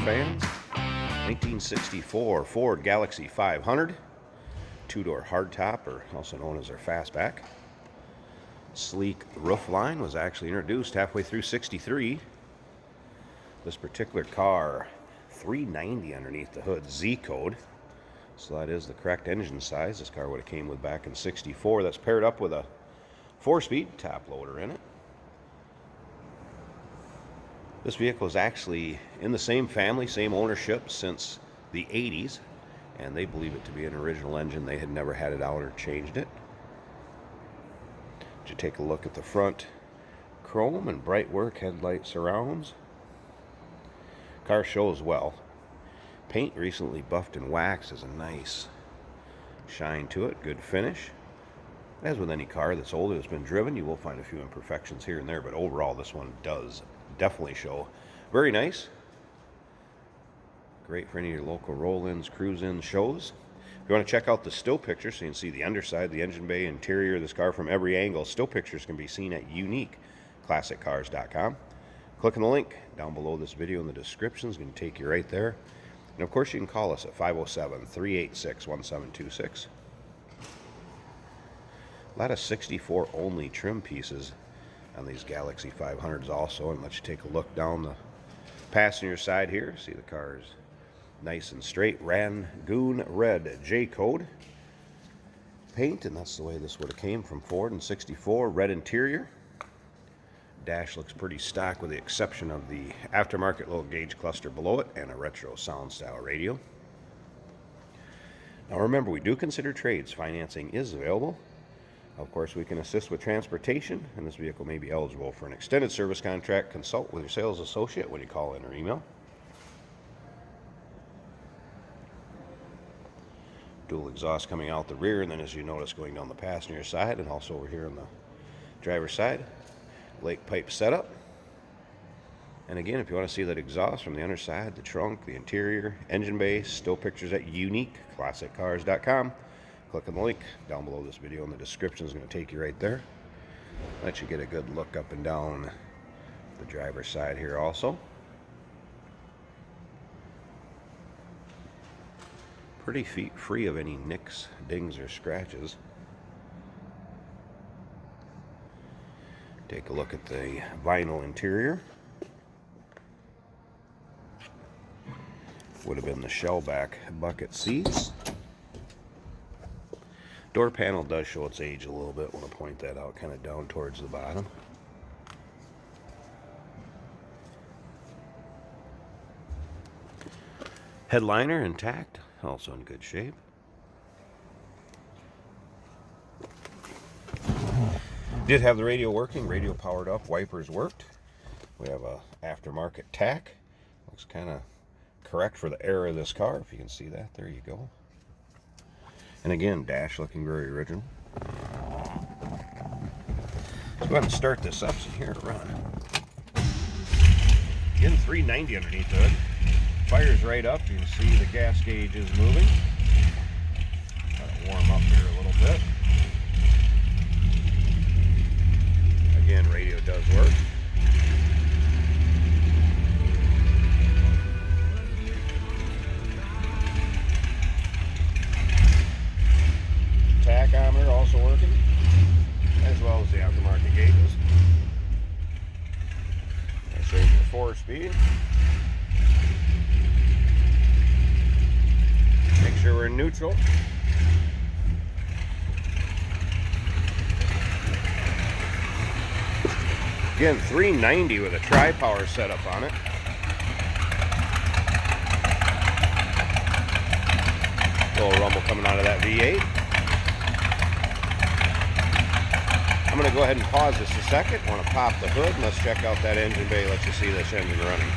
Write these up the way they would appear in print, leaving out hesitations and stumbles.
fans. 1964 Ford Galaxie 500. Two-door hardtop, or also known as their fastback. Sleek roof line was actually introduced halfway through 63. This particular car, 390 underneath the hood, Z code. So that is the correct engine size this car would have came with back in 64. That's paired up with a 4-speed top loader in it. This vehicle is actually in the same family, same ownership since the 80s, and they believe it to be an original engine. They had never had it out or changed it. You take a look at the front chrome and bright work headlight surrounds. Car shows well. Paint recently buffed and waxed has a nice shine to it, good finish. As with any car that's older that's been driven, you will find a few imperfections here and there, but overall this one does definitely show very nice. Great for any of your local roll-ins, cruise-ins, shows. If you want to check out the still pictures so you can see the underside, the engine bay, interior of this car from every angle, still pictures can be seen at uniqueclassiccars.com. Click on the link down below this video in the description. It's going to take you right there. And of course you can call us at 507-386-1726. A lot of 64 only trim pieces on these Galaxie 500s also, and let you take a look down the passenger side here. See the car's nice and straight Rangoon red J code paint, and that's the way this would have came from Ford in 64. Red interior. Dash looks pretty stock with the exception of the aftermarket low gauge cluster below it and a retro sound style radio. Now remember, we do consider trades. Financing is available. Of course, we can assist with transportation, and this vehicle may be eligible for an extended service contract. Consult with your sales associate when you call in or email. Dual exhaust coming out the rear, and then as you notice going down the passenger side and also over here on the driver's side. Lake pipe setup. And again, if you want to see that exhaust from the underside, the trunk, the interior, engine bay, still pictures at uniqueclassiccars.com. Click on the link down below this video in the description. Is going to take you right there. Let you get a good look up and down the driver's side here also. Pretty free of any nicks, dings, or scratches. Take a look at the vinyl interior. Would have been the shellback bucket seats. Door panel does show its age a little bit. I want to point that out, kind of down towards the bottom. Headliner intact, also in good shape. Did have the radio working, radio powered up, wipers worked. We have a aftermarket tack. Looks kind of correct for the era of this car, if you can see that. There you go. And again, dash looking very original. Let's go ahead and start this up so here it run. Again, 390 underneath the hood. Fires right up. You can see the gas gauge is moving. Let it warm up here a little bit. Again, radio does work. Tachometer also working, as well as the aftermarket gauges. That shows you the 4-speed. Make sure we're in neutral. Again, 390 with a tri-power setup on it. A little rumble coming out of that V8. I'm going to go ahead and pause this a second. I want to pop the hood and let's check out that engine bay, let you see this engine running.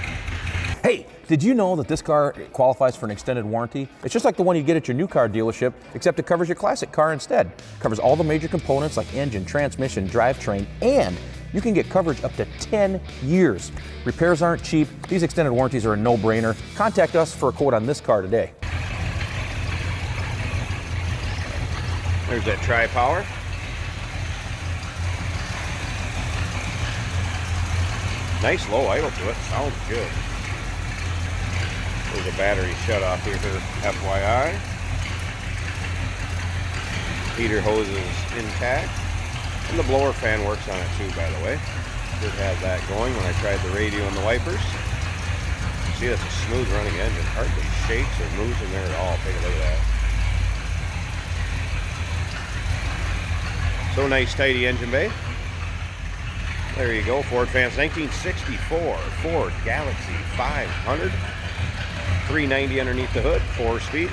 Hey, did you know that this car qualifies for an extended warranty? It's just like the one you get at your new car dealership, except it covers your classic car instead. It covers all the major components like engine, transmission, drivetrain, and you can get coverage up to 10 years. Repairs aren't cheap. These extended warranties are a no-brainer. Contact us for a quote on this car today. There's that tri-power. Nice low idle to it. Sounds good. There's a battery shut-off here, FYI. Heater hose is intact. And the blower fan works on it too, by the way. Did have that going when I tried the radio and the wipers. See, that's a smooth running engine. Hardly shakes or moves in there at all. Take a look at that. So nice, tidy engine bay. There you go, Ford fans. 1964 Ford Galaxie 500. 390 underneath the hood, 4-speed.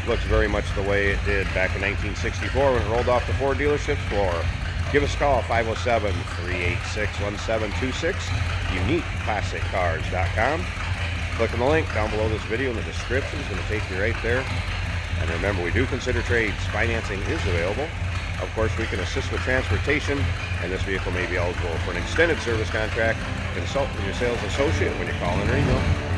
Looks very much the way it did back in 1964 when it rolled off the Ford dealership's floor. Give us a call, 507-386-1726, uniqueclassiccars.com. Click on the link down below this video in the description. It's going to take you right there. And remember, we do consider trades. Financing is available. Of course, we can assist with transportation, and this vehicle may be eligible for an extended service contract. Consult with your sales associate when you call in or email.